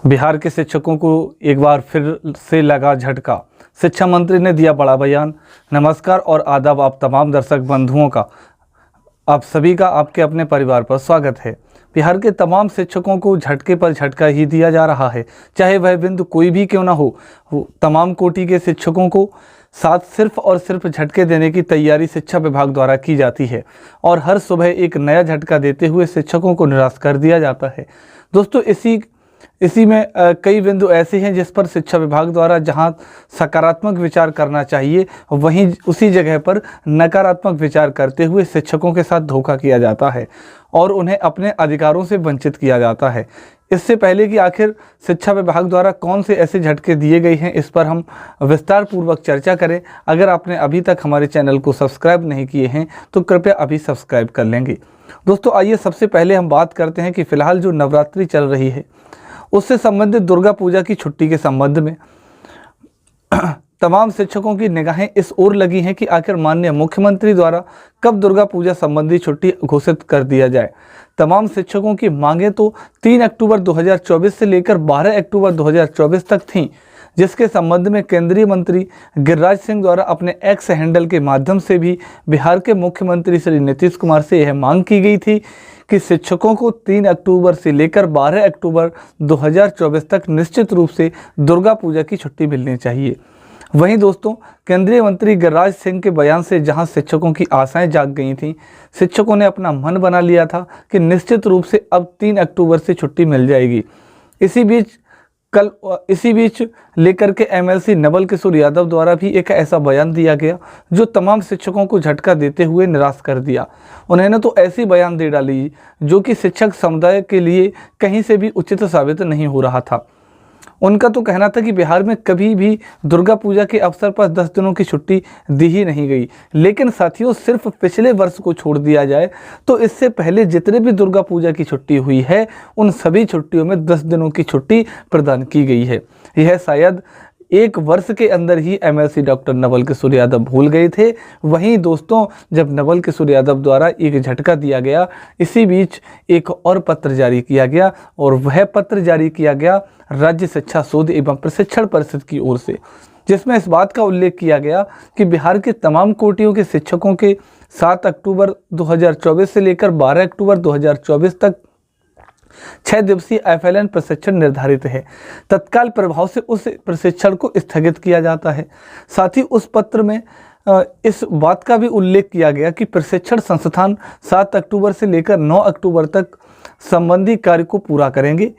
बिहार के शिक्षकों को एक बार फिर से लगा झटका। शिक्षा मंत्री ने दिया बड़ा बयान। नमस्कार और आदाब आप तमाम दर्शक बंधुओं का, आप सभी का आपके अपने परिवार पर स्वागत है। बिहार के तमाम शिक्षकों को झटके पर झटका ही दिया जा रहा है, चाहे वह बिंदु कोई भी क्यों ना हो। तमाम कोटि के शिक्षकों को साथ सिर्फ और सिर्फ झटके देने की तैयारी शिक्षा विभाग द्वारा की जाती है और हर सुबह एक नया झटका देते हुए शिक्षकों को निराश कर दिया जाता है। दोस्तों, इसी में कई बिंदु ऐसे हैं जिस पर शिक्षा विभाग द्वारा जहां सकारात्मक विचार करना चाहिए, वहीं उसी जगह पर नकारात्मक विचार करते हुए शिक्षकों के साथ धोखा किया जाता है और उन्हें अपने अधिकारों से वंचित किया जाता है। इससे पहले कि आखिर शिक्षा विभाग द्वारा कौन से ऐसे झटके दिए गए हैं, इस पर हम विस्तार पूर्वक चर्चा करें। अगर आपने अभी तक हमारे चैनल को सब्सक्राइब नहीं किए हैं तो कृपया अभी सब्सक्राइब कर लेंगे। दोस्तों, आइए सबसे पहले हम बात करते हैं कि फ़िलहाल जो नवरात्रि चल रही है उससे संबंधित दुर्गा पूजा की छुट्टी के संबंध में तमाम शिक्षकों की निगाहें इस ओर लगी हैं कि आखिर माननीय मुख्यमंत्री द्वारा कब दुर्गा पूजा संबंधी छुट्टी घोषित कर दिया जाए। तमाम शिक्षकों की मांगें तो 3 अक्टूबर 2024 से लेकर 12 अक्टूबर 2024 तक थीं, जिसके संबंध में केंद्रीय मंत्री गिरिराज सिंह द्वारा अपने एक्स हैंडल के माध्यम से भी बिहार के मुख्यमंत्री श्री नीतीश कुमार से यह मांग की गई थी कि शिक्षकों को 3 अक्टूबर से लेकर 12 अक्टूबर 2024 तक निश्चित रूप से दुर्गा पूजा की छुट्टी मिलनी चाहिए। वहीं दोस्तों, केंद्रीय मंत्री गिरिराज सिंह के बयान से जहां शिक्षकों की आशाएं जाग गई थीं, शिक्षकों ने अपना मन बना लिया था कि निश्चित रूप से अब 3 अक्टूबर से छुट्टी मिल जाएगी। इसी बीच लेकर के एमएलसी नवल किशोर यादव द्वारा भी एक ऐसा बयान दिया गया जो तमाम शिक्षकों को झटका देते हुए निराश कर दिया। उन्होंने तो ऐसी बयान दे डाली जो कि शिक्षक समुदाय के लिए कहीं से भी उचित साबित नहीं हो रहा था। उनका तो कहना था कि बिहार में कभी भी दुर्गा पूजा के अवसर पर 10 दिनों की छुट्टी दी ही नहीं गई। लेकिन साथियों, सिर्फ पिछले वर्ष को छोड़ दिया जाए तो इससे पहले जितने भी दुर्गा पूजा की छुट्टी हुई है उन सभी छुट्टियों में 10 दिनों की छुट्टी प्रदान की गई है। यह शायद एक वर्ष के अंदर ही एमएलसी डॉक्टर नवल किशोर यादव भूल गए थे। वहीं दोस्तों, जब नवल किशोर यादव द्वारा एक झटका दिया गया, इसी बीच एक और पत्र जारी किया गया और वह पत्र जारी किया गया राज्य शिक्षा शोध एवं प्रशिक्षण परिषद की ओर से, जिसमें इस बात का उल्लेख किया गया कि बिहार के तमाम कोटियों के शिक्षकों के 7 अक्टूबर 2024 से लेकर 12 अक्टूबर 2024 तक 6 दिवसीय FLN प्रशिक्षण निर्धारित है। तत्काल प्रभाव से उस प्रशिक्षण को स्थगित किया जाता है। साथ ही उस पत्र में इस बात का भी उल्लेख किया गया कि प्रशिक्षण संस्थान 7 अक्टूबर से लेकर 9 अक्टूबर तक संबंधी कार्य को पूरा करेंगे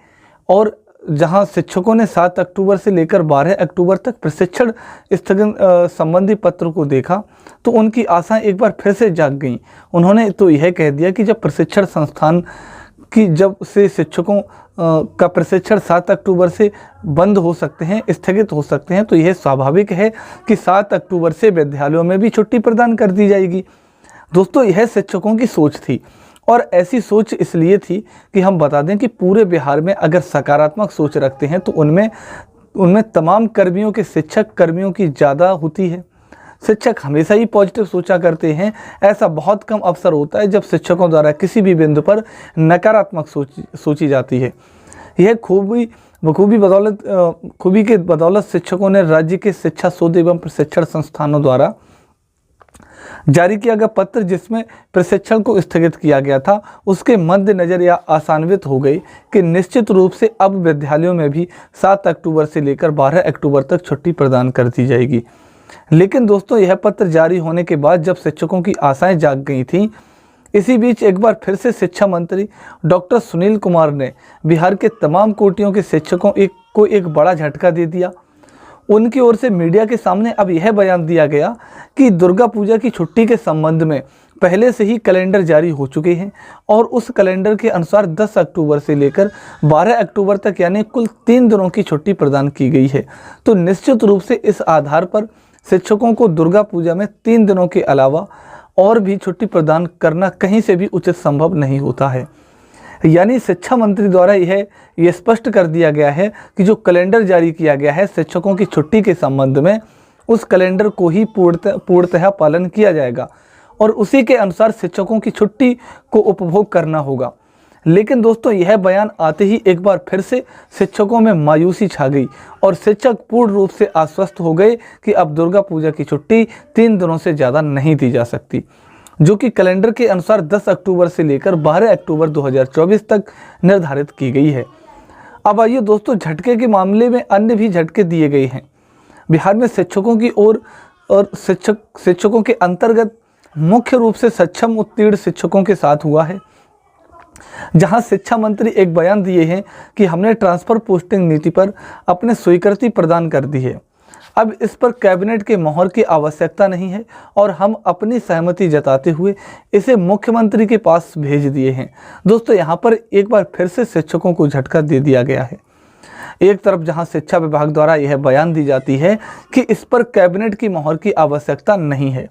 और जहां शिक्षकों ने 7 अक्टूबर से लेकर 12 अक्टूबर तक प्रशिक्षण स्थगन संबंधी पत्र को देखा तो उनकी आशाएं एक बार फिर से जाग गईं। उन्होंने तो यह कह दिया कि जब प्रशिक्षण संस्थान कि जब से शिक्षकों का प्रशिक्षण 7 अक्टूबर से बंद हो सकते हैं, स्थगित हो सकते हैं, तो यह स्वाभाविक है कि 7 अक्टूबर से विद्यालयों में भी छुट्टी प्रदान कर दी जाएगी। दोस्तों, यह शिक्षकों की सोच थी और ऐसी सोच इसलिए थी कि हम बता दें कि पूरे बिहार में अगर सकारात्मक सोच रखते हैं तो उनमें तमाम कर्मियों के शिक्षक कर्मियों की ज़्यादा होती है। शिक्षक हमेशा ही पॉजिटिव सोचा करते हैं। ऐसा बहुत कम अवसर होता है जब शिक्षकों द्वारा किसी भी बिंदु पर नकारात्मक सोची जाती है। यह खूबी के बदौलत शिक्षकों ने राज्य के शिक्षा शोध एवं प्रशिक्षण संस्थानों द्वारा जारी किया गया पत्र जिसमें प्रशिक्षण को स्थगित किया गया था, उसके मद्देनजर यह आशान्वित हो गई कि निश्चित रूप से अब विद्यालयों में भी 7 अक्टूबर से लेकर 12 अक्टूबर तक छुट्टी प्रदान कर दी जाएगी। लेकिन दोस्तों, यह पत्र जारी होने के बाद जब शिक्षकों की आशाएं जाग गई थीं, इसी बीच एक बार फिर से शिक्षा मंत्री डॉक्टर सुनील कुमार ने बिहार के तमाम कोटियों के शिक्षकों को एक बड़ा झटका दे दिया। उनकी ओर से मीडिया के सामने अब यह बयान दिया गया कि दुर्गा पूजा की छुट्टी के संबंध में पहले से ही कैलेंडर जारी हो चुके हैं और उस कैलेंडर के अनुसार 10 अक्टूबर से लेकर 12 अक्टूबर तक यानी कुल 3 दिनों की छुट्टी प्रदान की गई है। तो निश्चित रूप से इस आधार पर शिक्षकों को दुर्गा पूजा में 3 दिनों के अलावा और भी छुट्टी प्रदान करना कहीं से भी उचित संभव नहीं होता है। यानी शिक्षा मंत्री द्वारा यह स्पष्ट कर दिया गया है कि जो कैलेंडर जारी किया गया है शिक्षकों की छुट्टी के संबंध में, उस कैलेंडर को ही पूर्णतः पालन किया जाएगा और उसी के अनुसार शिक्षकों की छुट्टी को उपभोग करना होगा। लेकिन दोस्तों यह बयान आते ही एक बार फिर से शिक्षकों में मायूसी छा गई और शिक्षक पूर्ण रूप से आश्वस्त हो गए कि अब दुर्गा पूजा की छुट्टी 3 दिनों से ज़्यादा नहीं दी जा सकती, जो कि कैलेंडर के अनुसार 10 अक्टूबर से लेकर 12 अक्टूबर 2024 तक निर्धारित की गई है। अब आइए दोस्तों, झटके के मामले में अन्य भी झटके दिए गए हैं। बिहार में शिक्षकों की ओर और शिक्षकों के अंतर्गत मुख्य रूप से सक्षम उत्तीर्ण शिक्षकों के साथ हुआ है, जहां शिक्षा मंत्री एक बयान दिए हैं कि हमने ट्रांसफर पोस्टिंग नीति पर अपने स्वीकृति प्रदान कर दी है। अब इस पर कैबिनेट के मोहर की आवश्यकता नहीं है और हम अपनी सहमति जताते हुए इसे मुख्यमंत्री के पास भेज दिए हैं। दोस्तों यहाँ पर एक बार फिर से शिक्षकों को झटका दे दिया गया है। एक तरफ जहां शिक्षा विभाग द्वारा यह बयान दी जाती है कि इस पर कैबिनेट की मोहर की आवश्यकता नहीं है,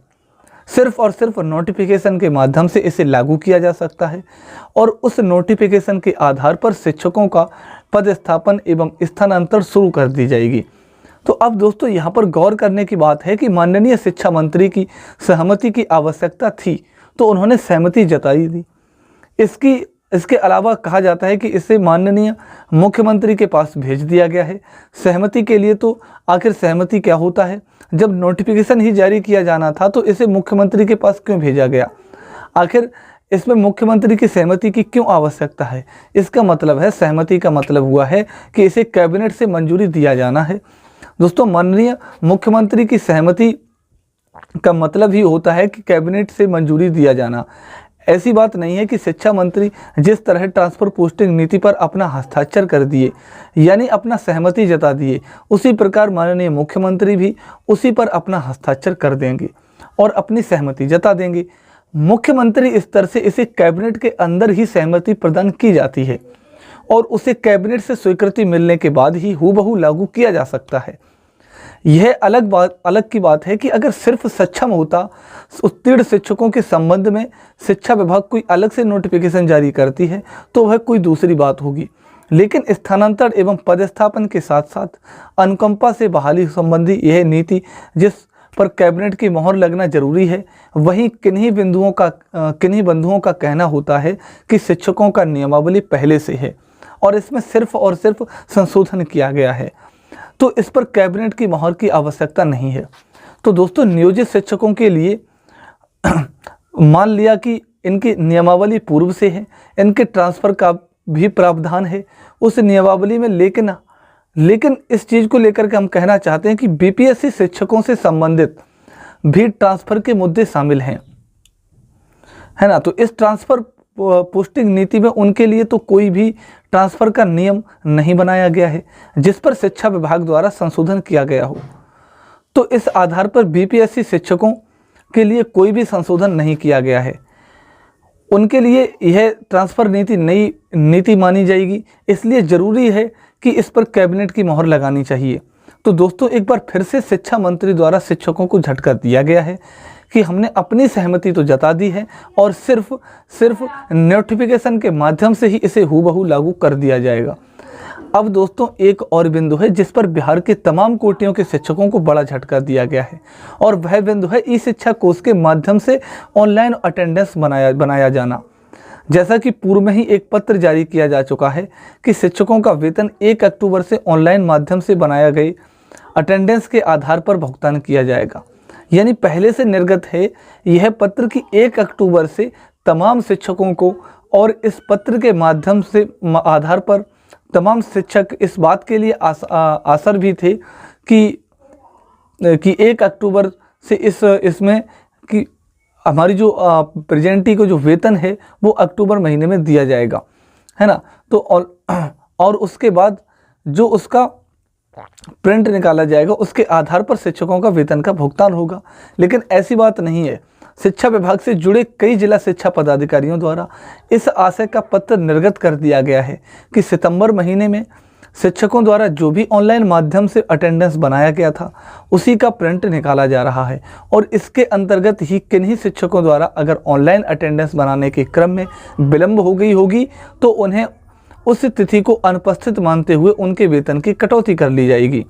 सिर्फ और सिर्फ नोटिफिकेशन के माध्यम से इसे लागू किया जा सकता है और उस नोटिफिकेशन के आधार पर शिक्षकों का पदस्थापन एवं स्थानांतरण शुरू कर दी जाएगी। तो अब दोस्तों यहाँ पर गौर करने की बात है कि माननीय शिक्षा मंत्री की सहमति की आवश्यकता थी तो उन्होंने सहमति जताई दी। इसके अलावा कहा जाता है कि इसे माननीय मुख्यमंत्री के पास भेज दिया गया है सहमति के लिए। तो आखिर सहमति क्या होता है? जब नोटिफिकेशन ही जारी किया जाना था तो इसे मुख्यमंत्री के पास क्यों भेजा गया? आखिर इसमें मुख्यमंत्री की सहमति की क्यों आवश्यकता है? इसका मतलब है, सहमति का मतलब हुआ है कि इसे कैबिनेट से मंजूरी दिया जाना है। दोस्तों माननीय मुख्यमंत्री की सहमति का मतलब ही होता है कि कैबिनेट से मंजूरी दिया जाना। ऐसी बात नहीं है कि शिक्षा मंत्री जिस तरह ट्रांसफर पोस्टिंग नीति पर अपना हस्ताक्षर कर दिए यानी अपना सहमति जता दिए, उसी प्रकार माननीय मुख्यमंत्री भी उसी पर अपना हस्ताक्षर कर देंगे और अपनी सहमति जता देंगे। मुख्यमंत्री स्तर से इसे कैबिनेट के अंदर ही सहमति प्रदान की जाती है और उसे कैबिनेट से स्वीकृति मिलने के बाद ही हूबहू लागू किया जा सकता है। यह अलग की बात है कि अगर सिर्फ सक्षम होता उत्तीर्ण शिक्षकों के संबंध में शिक्षा विभाग कोई अलग से नोटिफिकेशन जारी करती है तो वह कोई दूसरी बात होगी, लेकिन स्थानांतरण एवं पदस्थापन के साथ साथ अनुकंपा से बहाली संबंधी यह नीति जिस पर कैबिनेट की मोहर लगना जरूरी है, वहीं किन्हीं बंधुओं का कहना होता है कि शिक्षकों का नियमावली पहले से है और इसमें सिर्फ और सिर्फ संशोधन किया गया है, तो इस पर कैबिनेट की मोहर की आवश्यकता नहीं है। तो दोस्तों नियोजित शिक्षकों के लिए मान लिया कि इनकी नियमावली पूर्व से है, इनके ट्रांसफ़र का भी प्रावधान है उस नियमावली में, लेकिन इस चीज़ को लेकर के हम कहना चाहते हैं कि बीपीएससी शिक्षकों से संबंधित भी ट्रांसफ़र के मुद्दे शामिल हैं, है ना। तो इस ट्रांसफ़र पोस्टिंग नीति में उनके लिए तो कोई भी ट्रांसफ़र का नियम नहीं बनाया गया है जिस पर शिक्षा विभाग द्वारा संशोधन किया गया हो। तो इस आधार पर बीपीएससी शिक्षकों के लिए कोई भी संशोधन नहीं किया गया है, उनके लिए यह ट्रांसफ़र नीति नई नीति मानी जाएगी, इसलिए ज़रूरी है कि इस पर कैबिनेट की मोहर लगानी चाहिए। तो दोस्तों एक बार फिर से शिक्षा मंत्री द्वारा शिक्षकों को झटका दिया गया है कि हमने अपनी सहमति तो जता दी है और सिर्फ नोटिफिकेशन के माध्यम से ही इसे हूबहू लागू कर दिया जाएगा। अब दोस्तों एक और बिंदु है जिस पर बिहार के तमाम कोटियों के शिक्षकों को बड़ा झटका दिया गया है और वह बिंदु है ई शिक्षा कोष के माध्यम से ऑनलाइन अटेंडेंस बनाया जाना। जैसा कि पूर्व में ही एक पत्र जारी किया जा चुका है कि शिक्षकों का वेतन 1 अक्टूबर से ऑनलाइन माध्यम से बनाया गए अटेंडेंस के आधार पर भुगतान किया जाएगा। यानी पहले से निर्गत है यह पत्र कि 1 अक्टूबर से तमाम शिक्षकों को, और इस पत्र के माध्यम से आधार पर तमाम शिक्षक इस बात के लिए आसर भी थे कि 1 अक्टूबर से इसमें कि हमारी जो प्रेजेंटी को जो वेतन है वो अक्टूबर महीने में दिया जाएगा, है ना। तो और उसके बाद जो उसका प्रिंट निकाला जाएगा उसके आधार पर शिक्षकों का वेतन का भुगतान होगा। लेकिन ऐसी बात नहीं है। शिक्षा विभाग से जुड़े कई जिला शिक्षा पदाधिकारियों द्वारा इस आशय का पत्र निर्गत कर दिया गया है कि सितंबर महीने में शिक्षकों द्वारा जो भी ऑनलाइन माध्यम से अटेंडेंस बनाया गया था उसी का प्रिंट निकाला जा रहा है और इसके अंतर्गत ही किन्हीं शिक्षकों द्वारा अगर ऑनलाइन अटेंडेंस बनाने के क्रम में विलंब हो गई होगी तो उन्हें उस तिथि को अनुपस्थित मानते हुए उनके वेतन की कटौती कर ली जाएगी।